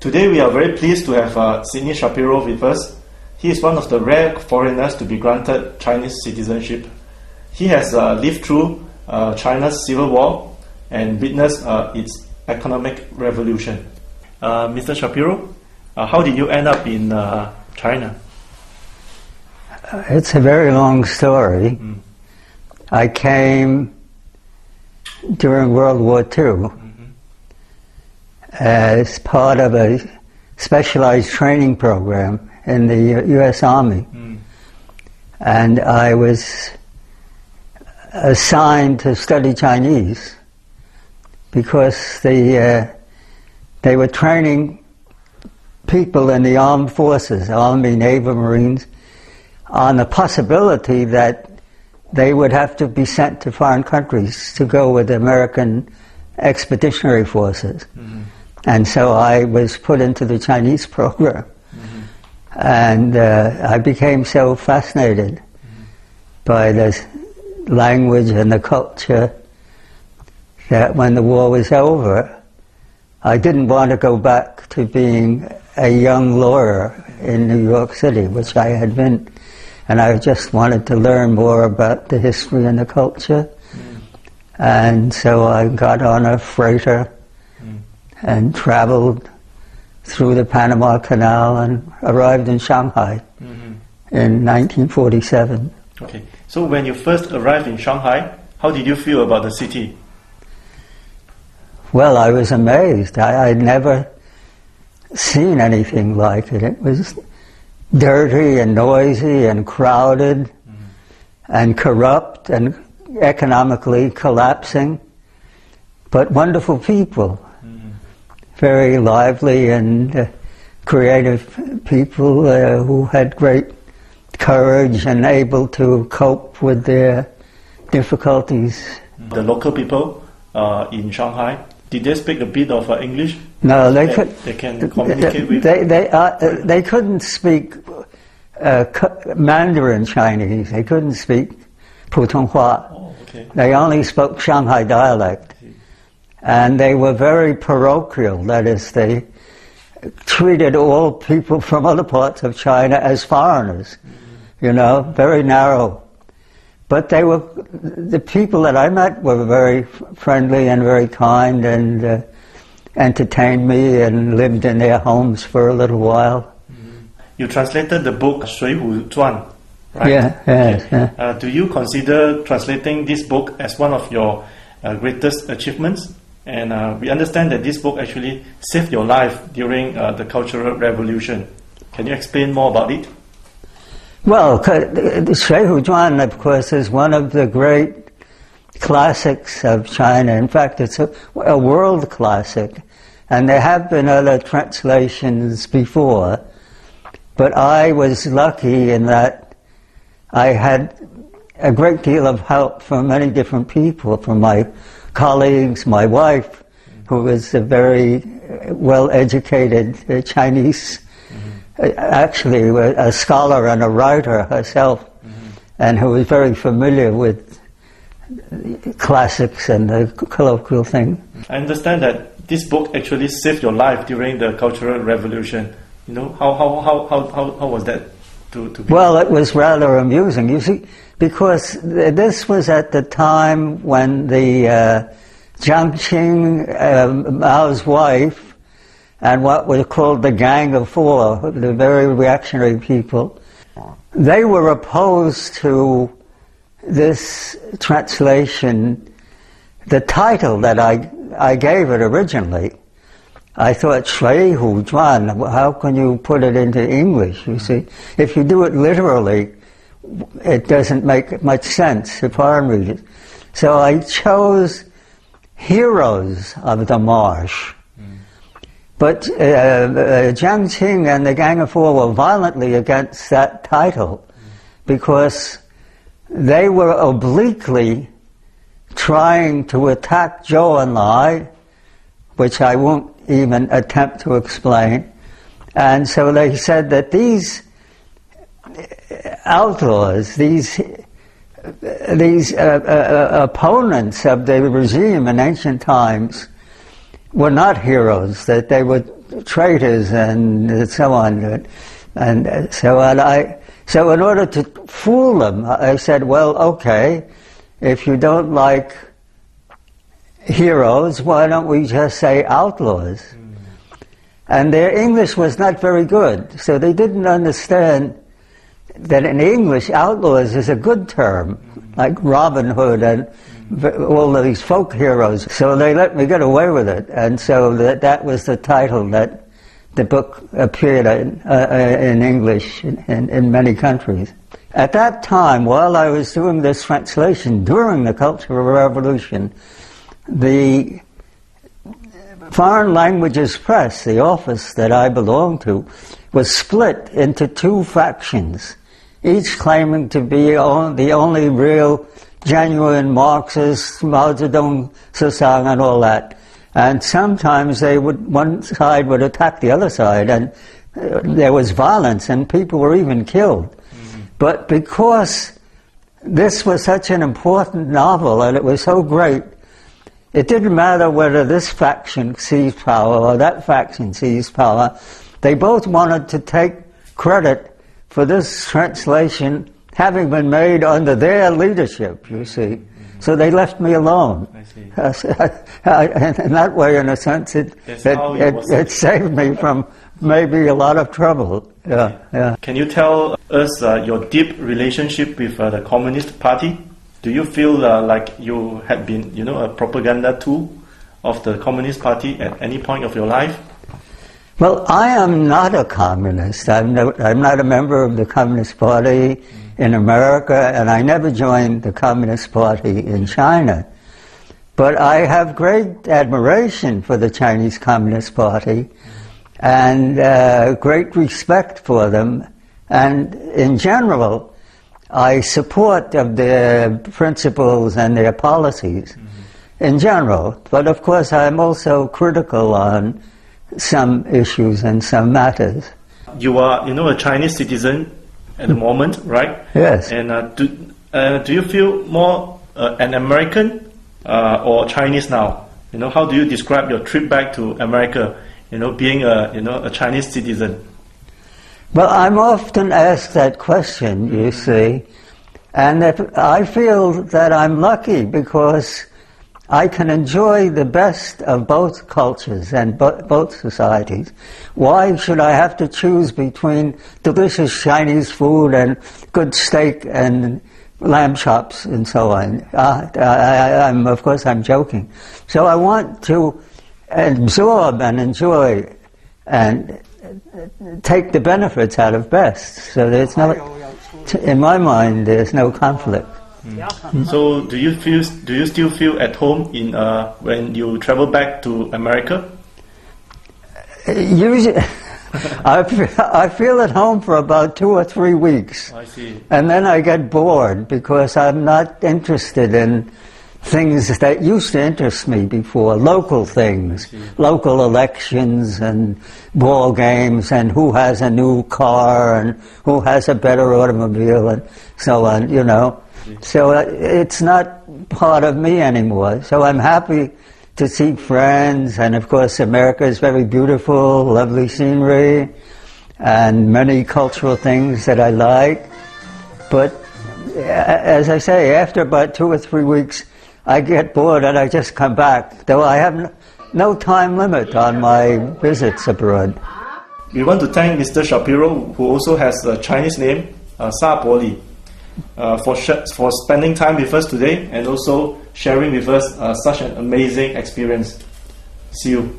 Today we are very pleased to have Sidney Shapiro with us. He is one of the rare foreigners to be granted Chinese citizenship. He has lived through China's civil war and witnessed its economic revolution. Mr. Shapiro, how did you end up in China? It's a very long story. I came during World War II as part of a specialized training program in the U.S. Army. And I was assigned to study Chinese because they were training people in the armed forces, Army, Navy, Marines, on the possibility that they would have to be sent to foreign countries to go with the American expeditionary forces. And so I was put into the Chinese program. And I became so fascinated by the language and the culture that when the war was over, I didn't want to go back to being a young lawyer in New York City, which I had been. And I just wanted to learn more about the history and the culture. And so I got on a freighter and traveled through the Panama Canal and arrived in Shanghai in 1947. Okay, so when you first arrived in Shanghai, how did you feel about the city? Well, I was amazed. I'd never seen anything like it. It was dirty and noisy and crowded and corrupt and economically collapsing, but wonderful people. Very lively and creative people who had great courage and able to cope with their difficulties. The local people in Shanghai, did they speak a bit of English? No, they can communicate with. They couldn't speak Mandarin Chinese. They couldn't speak Putonghua. Oh, okay. They only spoke Shanghai dialect. And they were very parochial, that is, they treated all people from other parts of China as foreigners, you know, very narrow. But the people that I met were very friendly and very kind and entertained me and lived in their homes for a little while. You translated the book Shui Hu Zhuan, right? Yeah, yes. Okay. Yeah. Do you consider translating this book as one of your greatest achievements? And we understand that this book actually saved your life during the Cultural Revolution. Can you explain more about it? Well, the Shui Hu Zhuan, of course, is one of the great classics of China. In fact, it's a world classic. And there have been other translations before. But I was lucky in that I had a great deal of help from many different people, from my colleagues, my wife, who is a very well-educated Chinese, actually a scholar and a writer herself, and who was very familiar with classics and the colloquial thing. I understand that this book actually saved your life during the Cultural Revolution. You know, how was that to be? Well, it was rather amusing, you see, because this was at the time when the Jiang Qing, Mao's wife, and what was called the Gang of Four, the very reactionary people, they were opposed to this translation. The title that I gave it originally, I thought, Shui Hu Zhuan, how can you put it into English, you see? If you do it literally, it doesn't make much sense to foreign readers. So I chose Heroes of the Marsh. But Jiang Qing and the Gang of Four were violently against that title because they were obliquely trying to attack Zhou Enlai, which I won't even attempt to explain. And so they said that these outlaws, these opponents of the regime in ancient times, were not heroes, that they were traitors and so on. So in order to fool them, I said, well, okay, if you don't like heroes, why don't we just say outlaws? And their English was not very good, so they didn't understand that in English, outlaws is a good term, like Robin Hood and all of these folk heroes. So they let me get away with it, and so that was the title that the book appeared in English in many countries. At that time, while I was doing this translation during the Cultural Revolution, the Foreign Languages Press, the office that I belonged to, was split into two factions, each claiming to be the only real, genuine Marxist, Mao Zedong, Sesang, and all that. And sometimes one side would attack the other side, and there was violence, and people were even killed. But because this was such an important novel, and it was so great, it didn't matter whether this faction seized power or that faction seized power. They both wanted to take credit for this translation having been made under their leadership, you see. So they left me alone. I see. In that way, in a sense, it saved me from maybe a lot of trouble. Yeah. Can you tell us your deep relationship with the Communist Party? Do you feel like you had been, a propaganda tool of the Communist Party at any point of your life? Well, I am not a communist. I'm not a member of the Communist Party in America, and I never joined the Communist Party in China. But I have great admiration for the Chinese Communist Party and great respect for them. And in general, I support of their principles and their policies in general. But of course, I'm also critical on some issues and some matters. You are, a Chinese citizen at the moment, right? Yes. And do you feel more an American or Chinese now? How do you describe your trip back to America? Being a Chinese citizen. Well, I'm often asked that question, you see, and I feel that I'm lucky because I can enjoy the best of both cultures and both societies. Why should I have to choose between delicious Chinese food and good steak and lamb chops and so on? Of course, I'm joking. So I want to absorb and enjoy and take the benefits out of best. So there's in my mind, there's no conflict. So do you still feel at home in when you travel back to America? Usually, I feel at home for about 2 or 3 weeks. I see. And then I get bored because I'm not interested in things that used to interest me before, local things, local elections and ball games and who has a new car and who has a better automobile and so on, So it's not part of me anymore. So I'm happy to see friends, and of course America is very beautiful, lovely scenery, and many cultural things that I like. But as I say, after about 2 or 3 weeks, I get bored and I just come back, though I have no time limit on my visits abroad. We want to thank Mr. Shapiro, who also has a Chinese name, Sa Poli, for spending time with us today and also sharing with us such an amazing experience. See you.